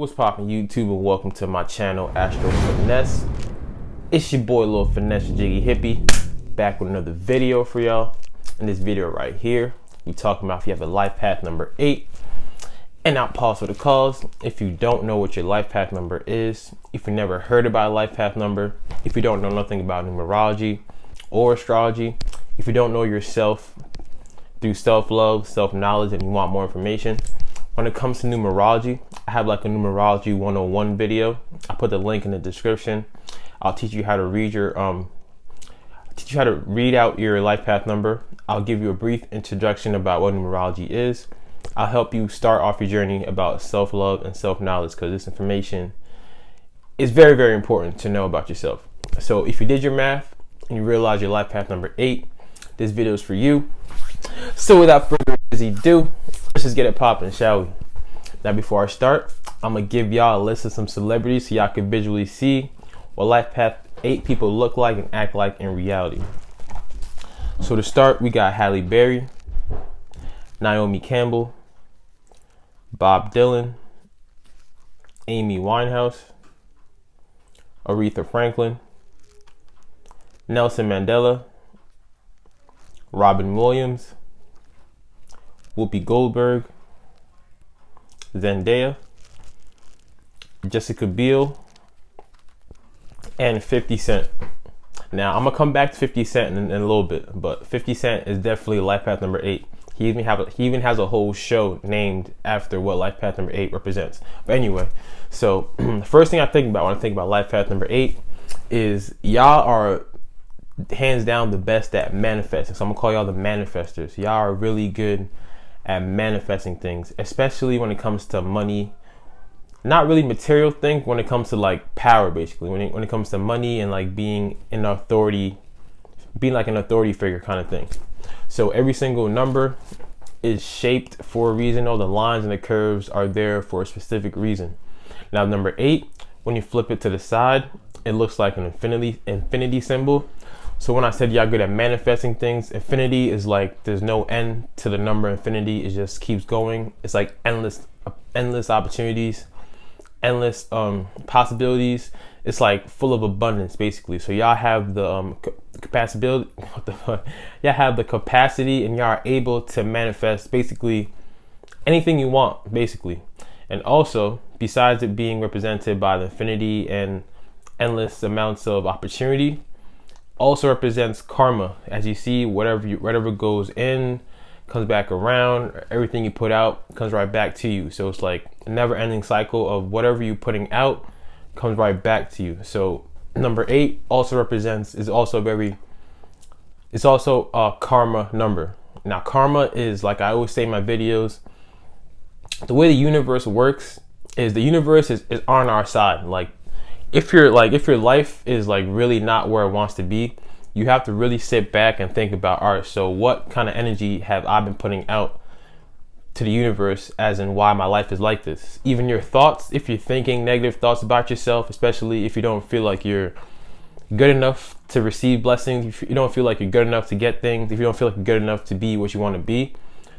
What's poppin' YouTube, and welcome to my channel, Astro Finesse. It's your boy Lil Finesse Jiggy Hippie, back with another video for y'all. In this video right here, we talking about if you have a life path number 8, and not pause for the cause. If you don't know what your life path number is, if you never heard about a life path number, if you don't know nothing about numerology or astrology, if you don't know yourself through self-love, self-knowledge, and you want more information, when it comes to numerology, I have like a numerology 101 video. I'll put the link in the description. I'll teach you how to read out your life path number. I'll give you a brief introduction about what numerology is. I'll help you start off your journey about self-love and self-knowledge, because this information is very, very important to know about yourself. So if you did your math and you realize your life path number 8, this video is for you. So without further ado, let's just get it popping, shall we? Now before I start, I'm gonna give y'all a list of some celebrities so y'all can visually see what life path 8 people look like and act like in reality. So to start, we got Halle Berry, Naomi Campbell, Bob Dylan, Amy Winehouse, Aretha Franklin, Nelson Mandela, Robin Williams, Whoopi Goldberg, Zendaya, Jessica Biel, and 50 Cent. Now I'm gonna come back to 50 Cent in a little bit, but 50 Cent is definitely life path number 8. He even has a whole show named after what life path number 8 represents. But anyway, so the first thing I think about when I think about life path number 8 is y'all are hands down the best at manifesting. So I'm gonna call y'all the manifestors. Y'all are really good at manifesting things, especially when it comes to money. Not really material things, when it comes to like power, basically. When it comes to money and like being an authority, being like an authority figure kind of thing. So every single number is shaped for a reason. All the lines and the curves are there for a specific reason. Now number 8, when you flip it to the side, it looks like an infinity symbol. So when I said y'all good at manifesting things, infinity is like there's no end to the number infinity. It just keeps going. It's like endless opportunities, endless possibilities. It's like full of abundance, basically. So y'all have the capacity. Y'all have the capacity, and y'all are able to manifest basically anything you want, basically. And also, besides it being represented by the infinity and endless amounts of opportunity, also represents karma. As you see, whatever goes in comes back around. Everything you put out comes right back to you. So it's like a never-ending cycle of whatever you're putting out comes right back to you. So number 8 also is also a karma number. Now karma is, like I always say in my videos, the way the universe works is the universe is on our side. Like if your life is like really not where it wants to be, you have to really sit back and think about, all right, so what kind of energy have I been putting out to the universe, as in why my life is like this? Even your thoughts, if you're thinking negative thoughts about yourself, especially if you don't feel like you're good enough to receive blessings, if you don't feel like you're good enough to get things, if you don't feel like you're good enough to be what you want to be,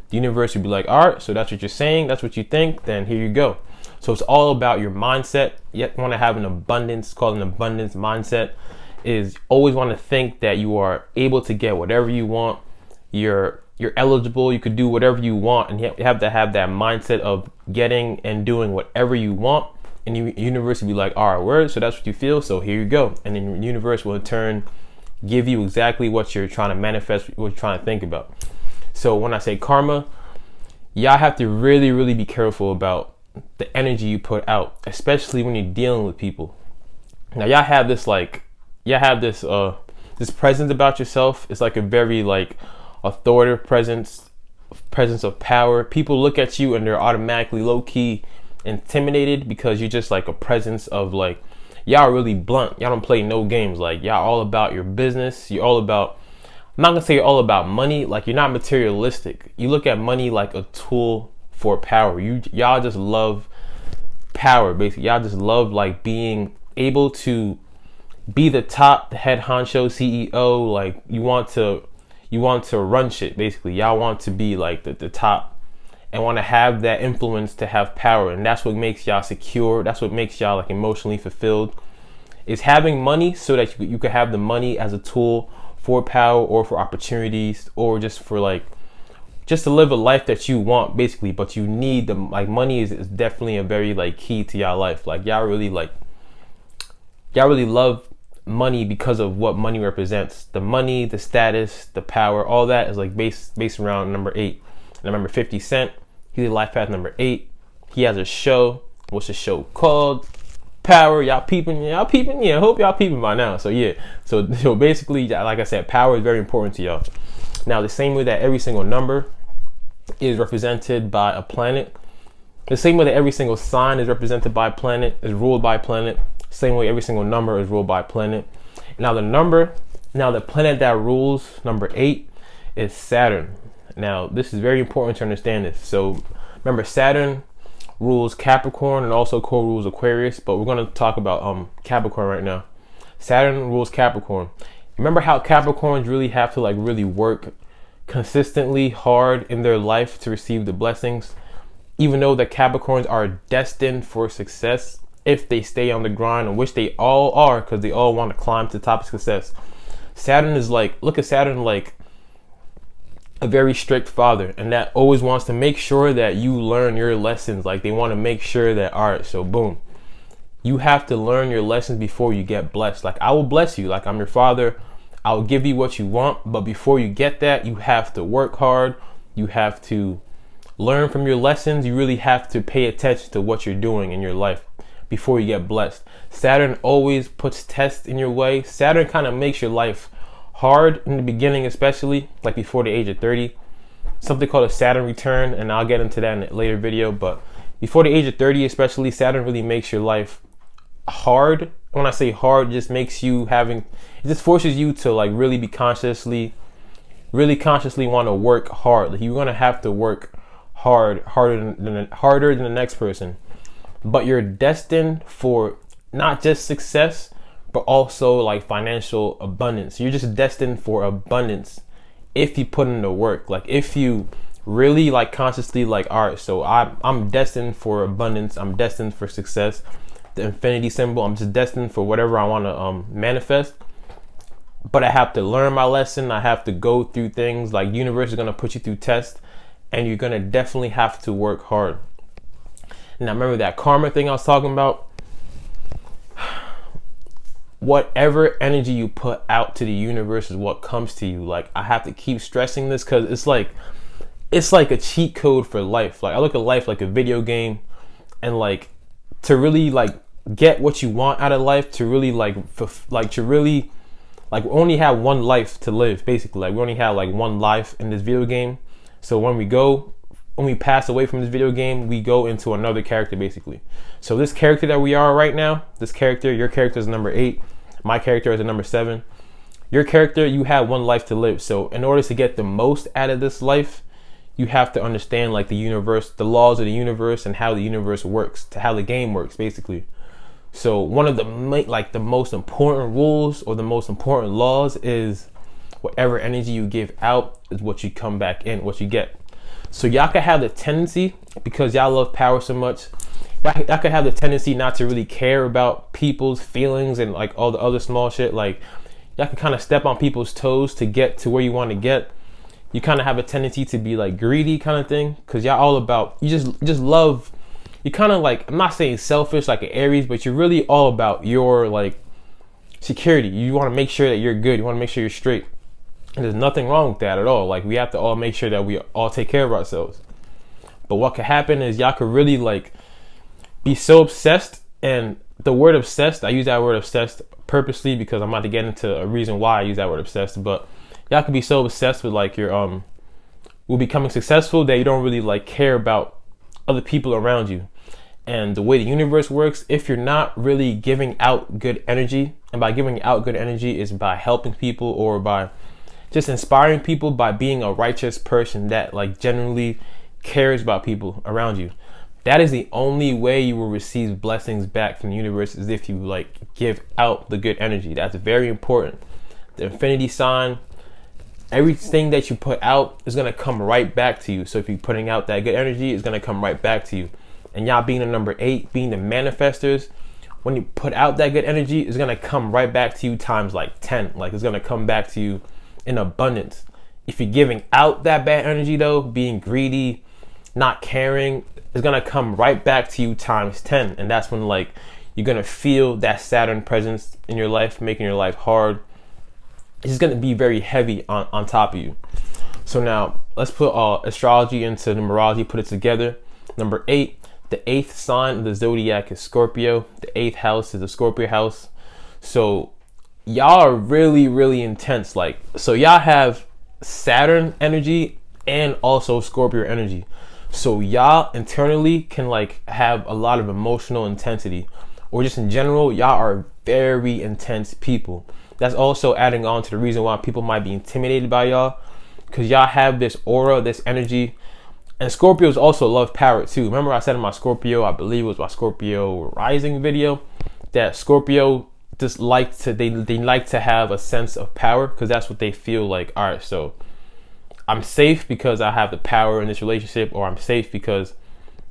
the universe will be like, all right, so that's what you're saying, that's what you think, then here you go. So it's all about your mindset. You want to have an abundance, it's called an abundance mindset, is always want to think that you are able to get whatever you want. You're eligible, you could do whatever you want, and you have to have that mindset of getting and doing whatever you want. And the universe will be like, all right, word, so that's what you feel, so here you go. And then the universe will in turn give you exactly what you're trying to manifest, what you're trying to think about. So when I say karma, y'all have to really, really be careful about the energy you put out, especially when you're dealing with people. Now y'all have this this presence about yourself. It's like a very like authoritative presence of power. People look at you and they're automatically low-key intimidated, because you're just like a presence of like, y'all are really blunt. Y'all don't play no games. Like y'all all about your business. You're all about, I'm not gonna say you're all about money. Like you're not materialistic. You look at money like a tool for power. Y'all just love power, basically. Y'all just love like being able to be the head honcho CEO. Like you want to run shit, basically. Y'all want to be like the top and want to have that influence to have power. And that's what makes y'all secure. That's what makes y'all like emotionally fulfilled, is having money so that you can have the money as a tool for power or for opportunities or just for like just to live a life that you want basically. But you need the like money is definitely a very like key to y'all life. Like y'all really love money because of what money represents. The money, the status, the power, all that is like based around number 8. And remember 50 Cent, he's life path number 8. He has a show. What's the show called? Power. Y'all peeping? Yeah, I hope y'all peeping by now. So yeah. So basically, like I said, power is very important to y'all. Now, the same way that every single number is represented by a planet, the same way that every single sign is represented by a planet, is ruled by a planet, same way every single number is ruled by a planet. Now the planet that rules number 8 is Saturn. Now, this is very important to understand this. So remember, Saturn rules Capricorn and also co-rules Aquarius, but we're going to talk about Capricorn right now. Saturn rules Capricorn. Remember how Capricorns really have to like really work consistently hard in their life to receive the blessings, even though the Capricorns are destined for success if they stay on the grind, which they all are, because they all want to climb to the top of success. Saturn is like, look at Saturn like a very strict father, and that always wants to make sure that you learn your lessons. Like they want to make sure that, all right, so boom, you have to learn your lessons before you get blessed. Like I will bless you, like I'm your father, I'll give you what you want, but before you get that, you have to work hard, you have to learn from your lessons, you really have to pay attention to what you're doing in your life before you get blessed. Saturn always puts tests in your way. Saturn kind of makes your life hard in the beginning, especially like before the age of 30. Something called a Saturn return, and I'll get into that in a later video. But before the age of 30 especially, Saturn really makes your life hard. When I say hard, it just makes you it just forces you to like really consciously want to work hard. Like you're gonna have to work harder than the next person. But you're destined for not just success, but also like financial abundance. You're just destined for abundance if you put in the work. Like if you really like consciously like, all right, so I'm destined for abundance. I'm destined for success. The infinity symbol, I'm just destined for whatever I want to manifest. But I have to learn my lesson. I have to go through things. Like universe is going to put you through tests, and you're going to definitely have to work hard. Now remember that karma thing I was talking about? Whatever energy you put out to the universe is what comes to you. Like I have to keep stressing this because it's like a cheat code for life. Like I look at life like a video game, and like to really like get what you want out of life, to really like we only have one life to live basically. Like we only have like one life in this video game. So when we pass away from this video game, we go into another character basically. So this character that we are right now, your character is number 8, my character is a number 7. Your character, you have one life to live. So in order to get the most out of this life, you have to understand like the universe, the laws of the universe, and how the universe works, to how the game works basically. So one of the most important rules or the most important laws is whatever energy you give out is what you come back in, what you get. So y'all could have the tendency, because y'all love power so much, y'all could have the tendency not to really care about people's feelings and like all the other small shit. Like y'all can kind of step on people's toes to get to where you want to get. You kind of have a tendency to be like greedy kind of thing, because y'all all about, you just love, you kind of like, I'm not saying selfish like an Aries, but you're really all about your like security. You want to make sure that you're good. You want to make sure you're straight. And there's nothing wrong with that at all. Like we have to all make sure that we all take care of ourselves. But what could happen is y'all could really like be so obsessed, and the word obsessed, I use that word obsessed purposely because I'm about to get into a reason why I use that word obsessed. But y'all could be so obsessed with like your with becoming successful that you don't really like care about other people around you. And the way the universe works, if you're not really giving out good energy, and by giving out good energy is by helping people or by just inspiring people, by being a righteous person that like genuinely cares about people around you. That is the only way you will receive blessings back from the universe, is if you like give out the good energy. That's very important. The infinity sign, everything that you put out is going to come right back to you. So if you're putting out that good energy, it's going to come right back to you. And y'all being the number 8, being the manifestors, when you put out that good energy, it's going to come right back to you times like 10. Like, it's going to come back to you in abundance. If you're giving out that bad energy though, being greedy, not caring, it's going to come right back to you times 10. And that's when like you're going to feel that Saturn presence in your life, making your life hard. It's just going to be very heavy on top of you. So now let's put astrology into numerology, put it together. Number 8, the 8th sign of the zodiac is Scorpio. The 8th house is the Scorpio house. So y'all are really, really intense. Like, so y'all have Saturn energy and also Scorpio energy. So y'all internally can like have a lot of emotional intensity, or just in general, y'all are very intense people. That's also adding on to the reason why people might be intimidated by y'all, because y'all have this aura, this energy. And Scorpios also love power too. Remember I said in my Scorpio, I believe it was my Scorpio rising video, that Scorpio just like to, they like to have a sense of power, because that's what they feel like. All right, so I'm safe because I have the power in this relationship, or I'm safe because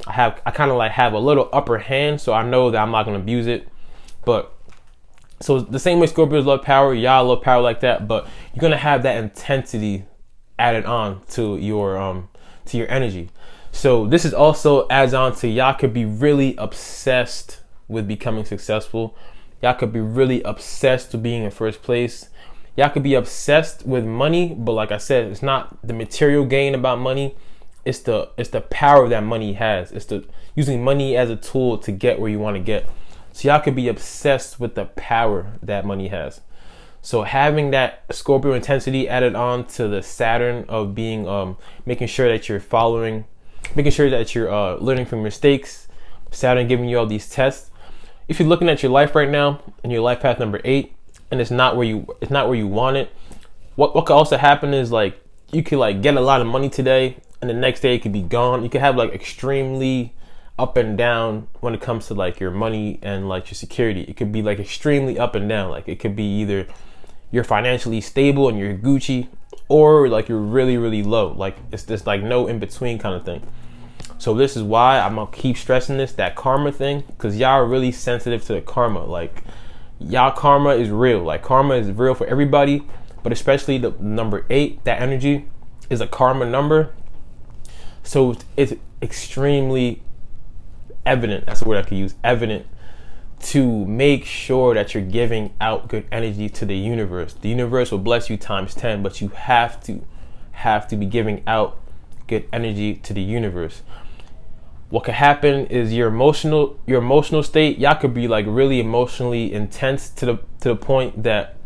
I kind of like have a little upper hand, so I know that I'm not going to abuse it. But so the same way Scorpios love power, y'all love power like that, but you're going to have that intensity added on to your energy. So this is also adds on to y'all could be really obsessed with becoming successful. Y'all could be really obsessed with being in first place. Y'all could be obsessed with money, but like I said, it's not the material gain about money. It's the power that money has. It's the using money as a tool to get where you want to get. So y'all could be obsessed with the power that money has. So having that Scorpio intensity added on to the Saturn of being making sure that you're following, making sure that you're learning from mistakes. Saturn giving you all these tests. If you're looking at your life right now and your life path number 8, and it's not where you want it, what could also happen is like you could like get a lot of money today, and the next day it could be gone. You could have like extremely up and down when it comes to like your money and like your security. It could be like extremely up and down. Like it could be either you're financially stable and you're Gucci, or like you're really, really low. Like it's just like no in between kind of thing. So this is why I'm gonna keep stressing this, that karma thing, because y'all are really sensitive to the karma. Like y'all karma is real. Like karma is real for everybody, but especially the number 8, that energy is a karma number. So it's extremely evident, that's the word I could use, evident, to make sure that you're giving out good energy to the universe. The universe will bless you times 10, but you have to be giving out good energy to the universe. What could happen is your emotional state, y'all could be like really emotionally intense to the point that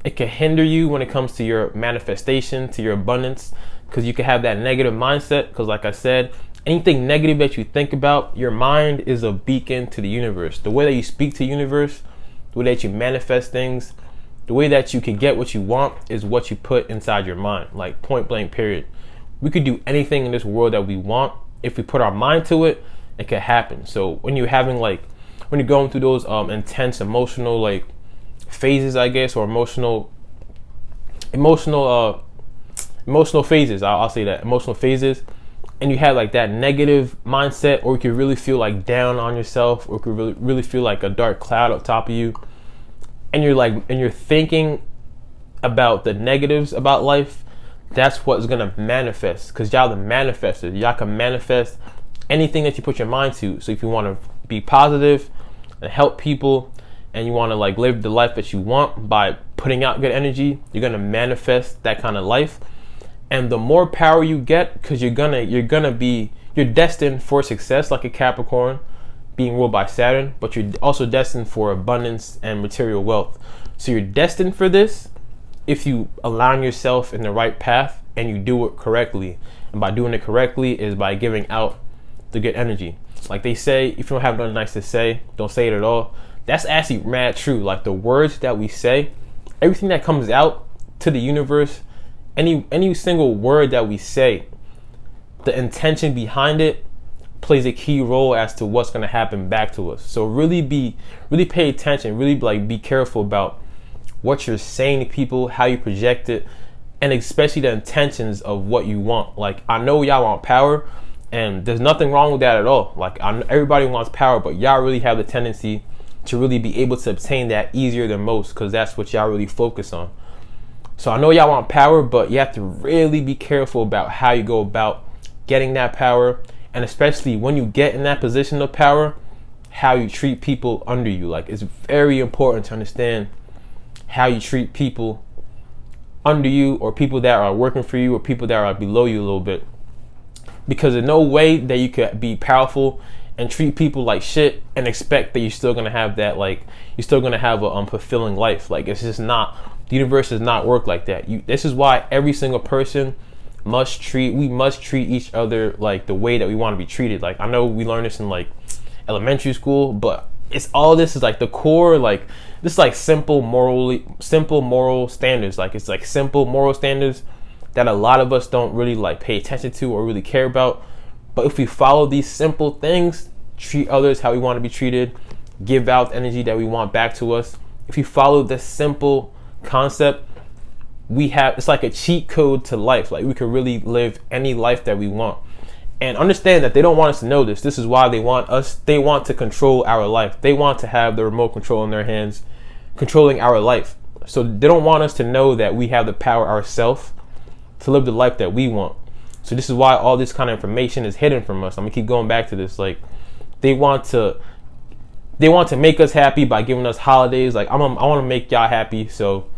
it can hinder you when it comes to your manifestation, to your abundance, because you can have that negative mindset. Because like I said, anything negative that you think about, your mind is a beacon to the universe. The way that you speak to the universe, the way that you manifest things, the way that you can get what you want is what you put inside your mind. Like point blank period. We could do anything in this world that we want. If we put our mind to it, it could happen. So when you're going through those intense emotional like phases, I guess, or emotional phases, I'll say that, emotional phases, and you have like that negative mindset, or you could really feel like down on yourself, or you could really feel like a dark cloud up top of you, and you're thinking about the negatives about life, that's what's gonna manifest, because y'all the manifestors. Y'all can manifest anything that you put your mind to. So if you want to be positive and help people, and you want to like live the life that you want by putting out good energy, you're gonna manifest that kind of life. And the more power you get, because you're destined for success, like a Capricorn being ruled by Saturn, but you're also destined for abundance and material wealth. So you're destined for this if you align yourself in the right path and you do it correctly. And by doing it correctly is by giving out the good energy. Like they say, if you don't have nothing nice to say, don't say it at all. That's actually mad true. Like the words that we say, everything that comes out to the universe, any single word that we say, the intention behind it plays a key role as to what's going to happen back to us. So really pay attention, really like be careful about what you're saying to people, how you project it. and especially the intentions of what you want. Like, I know y'all want power, and there's nothing wrong with that at all. Like, everybody wants power, but y'all really have the tendency to really be able to obtain that easier than most, because that's what y'all really focus on. So I know y'all want power, but you have to really be careful about how you go about getting that power, and especially when you get in that position of power, how you treat people under you. Like, it's very important to understand how you treat people under you, or people that are working for you, or people that are below you a little bit. Because there's no way that you could be powerful and treat people like shit and expect that you're still gonna have that, like, you're still gonna have a fulfilling life. Like, it's just not, the universe does not work like that. This is why every single person must treat each other like the way that we want to be treated. Like, I know we learned this in like elementary school, but it's all, this is like the core, like, this is like simple moral standards. Like, it's like simple moral standards that a lot of us don't really like pay attention to or really care about. But if we follow these simple things, treat others how we want to be treated, give out the energy that we want back to us, if you follow this simple concept, it's like a cheat code to life. Like, we could really live any life that we want. And understand that they don't want us to know this. This is why they want to control our life. They want to have the remote control in their hands, controlling our life. So they don't want us to know that we have the power ourselves to live the life that we want. So this is why all this kind of information is hidden from us. I'm gonna keep going back to this. Like, they want to make us happy by giving us holidays. Like, I want to make y'all happy, so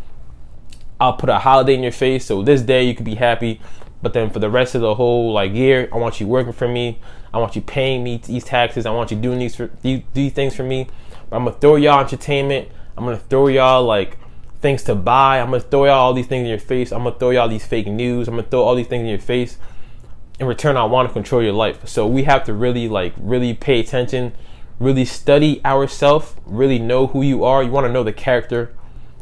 I'll put a holiday in your face. So this day you could be happy, but then for the rest of the whole like year, I want you working for me. I want you paying me these taxes. I want you doing these things for me. But I'm gonna throw y'all entertainment. I'm gonna throw y'all like things to buy. I'm gonna throw y'all all these things in your face. I'm gonna throw y'all these fake news. I'm gonna throw all these things in your face. In return, I want to control your life. So we have to really pay attention, really study ourselves, really know who you are. You want to know the character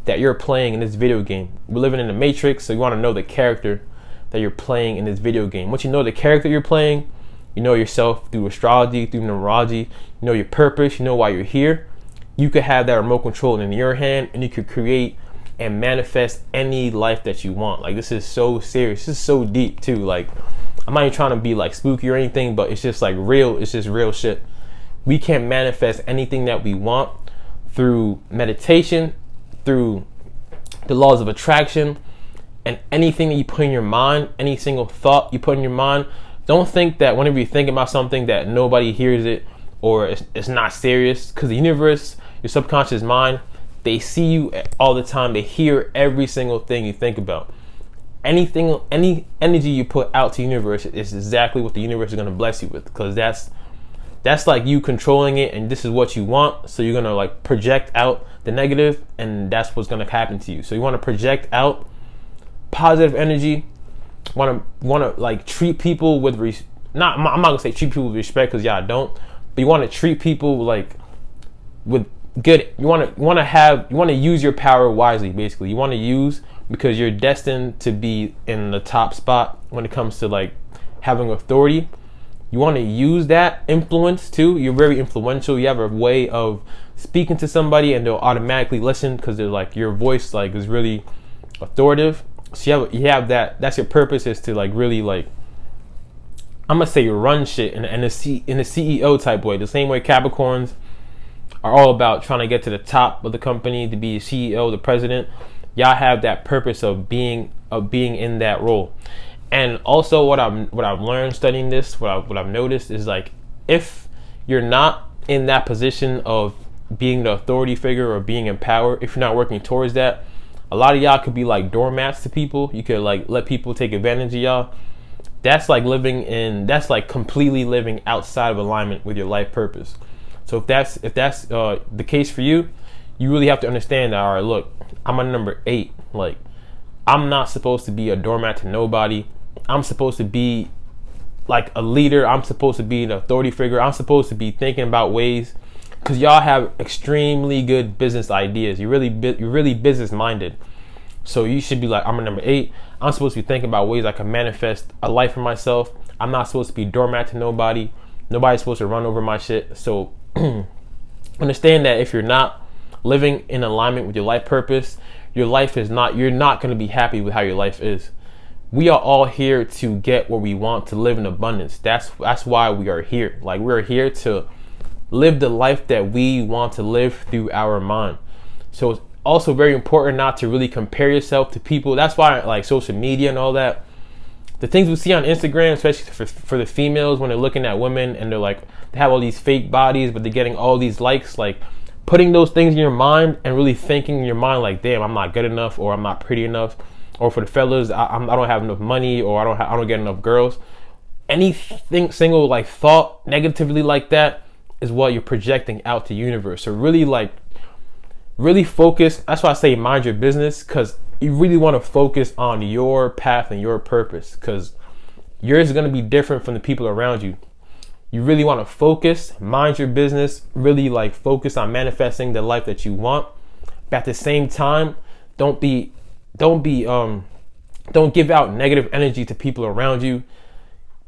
that you're playing in this video game. We're living in the Matrix, so you want to know the character that you're playing in this video game. Once you know the character you're playing, you know yourself through astrology, through numerology, you know your purpose, you know why you're here. You could have that remote control in your hand, and you could create and manifest any life that you want. Like, this is so serious. This is so deep too. Like, I'm not even trying to be like spooky or anything, but it's just like real. It's just real shit. We can manifest anything that we want through meditation, through the laws of attraction, and anything that you put in your mind, any single thought you put in your mind. Don't think that whenever you think about something that nobody hears it or it's not serious, because the universe, your subconscious mind, they see you all the time. They hear every single thing you think about. Any energy you put out to the universe is exactly what the universe is going to bless you with, because that's like you controlling it, and this is what you want. So you're going to like project out the negative, and that's what's going to happen to you. So you want to project out positive energy. Want to like treat people with I'm not going to say treat people with respect, because y'all don't, but you want to treat people like with good. You want to use your power wisely. Basically, you want to use, because you're destined to be in the top spot when it comes to like having authority. You want to use that influence too. You're very influential. You have a way of speaking to somebody and they'll automatically listen, because they're like, your voice like is really authoritative. So you have that. That's your purpose, is to like really like, I'm gonna say, run shit in a CEO type way. The same way Capricorns are all about trying to get to the top of the company, to be a CEO, the president. Y'all have that purpose of being in that role. And also what I've learned studying this, what I've noticed is like, if you're not in that position of being the authority figure or being in power, if you're not working towards that, a lot of y'all could be like doormats to people. You could like let people take advantage of y'all. That's like completely living outside of alignment with your life purpose. So if that's the case for you, you really have to understand that, all right, look, I'm a number 8. Like, I'm not supposed to be a doormat to nobody. I'm supposed to be like a leader. I'm supposed to be an authority figure. I'm supposed to be thinking about ways, because y'all have extremely good business ideas. You're really business minded. So you should be like, I'm a number 8. I'm supposed to be thinking about ways I can manifest a life for myself. I'm not supposed to be doormat to nobody. Nobody's supposed to run over my shit. So understand that if you're not living in alignment with your life purpose, your life is not, you're not going to be happy with how your life is. We are all here to get what we want, to live in abundance. That's why we are here. Like, we're here to live the life that we want to live through our mind. So it's also very important not to really compare yourself to people. That's why, like, social media and all that, the things we see on Instagram, especially for the females, when they're looking at women and they're like, they have all these fake bodies, but they're getting all these likes, like, putting those things in your mind and really thinking in your mind like, damn, I'm not good enough, or I'm not pretty enough, or for the fellas, I don't have enough money, or I don't get enough girls. Anything single like thought negatively like that is what you're projecting out to the universe. So really focus. That's why I say mind your business, because you really want to focus on your path and your purpose, because yours is going to be different from the people around you. You really want to focus, mind your business, really like focus on manifesting the life that you want. But at the same time, don't give out negative energy to people around you,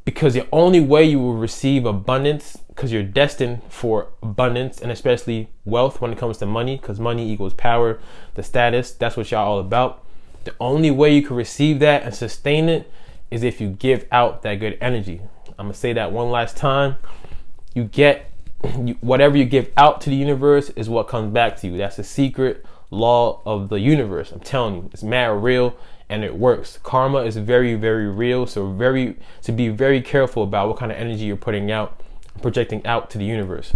because the only way you will receive abundance, because you're destined for abundance, and especially wealth when it comes to money, because money equals power, the status, that's what y'all all about. The only way you can receive that and sustain it is if you give out that good energy. I'm gonna say that one last time. Whatever you give out to the universe is what comes back to you. That's the secret law of the universe. I'm telling you, it's mad real and it works. Karma is very, very real. So be very careful about what kind of energy you're putting out, projecting out to the universe.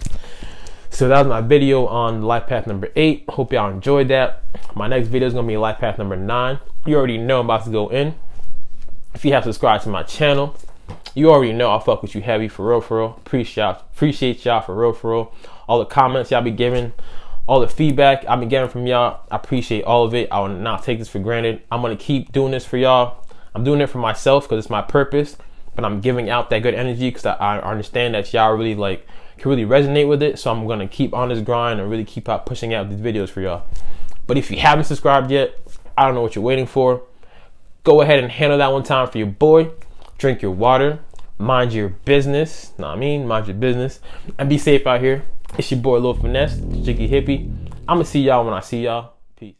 So that was my video on life path number 8. Hope y'all enjoyed that. My next video is gonna be life path number 9. You already know I'm about to go in. If you have subscribed to my channel, you already know I fuck with you heavy, for real, for real. Appreciate y'all, for real, for real. All the comments y'all be giving, all the feedback I've been getting from y'all, I appreciate all of it. I will not take this for granted. I'm gonna keep doing this for y'all. I'm doing it for myself because it's my purpose, but I'm giving out that good energy because I understand that y'all really can really resonate with it. So I'm gonna keep on this grind and really keep out pushing out these videos for y'all. But if you haven't subscribed yet, I don't know what you're waiting for. Go ahead and handle that one time for your boy. Drink your water, mind your business, mind your business, and be safe out here. It's your boy Lil Finesse, Jiggy Hippie. I'ma see y'all when I see y'all.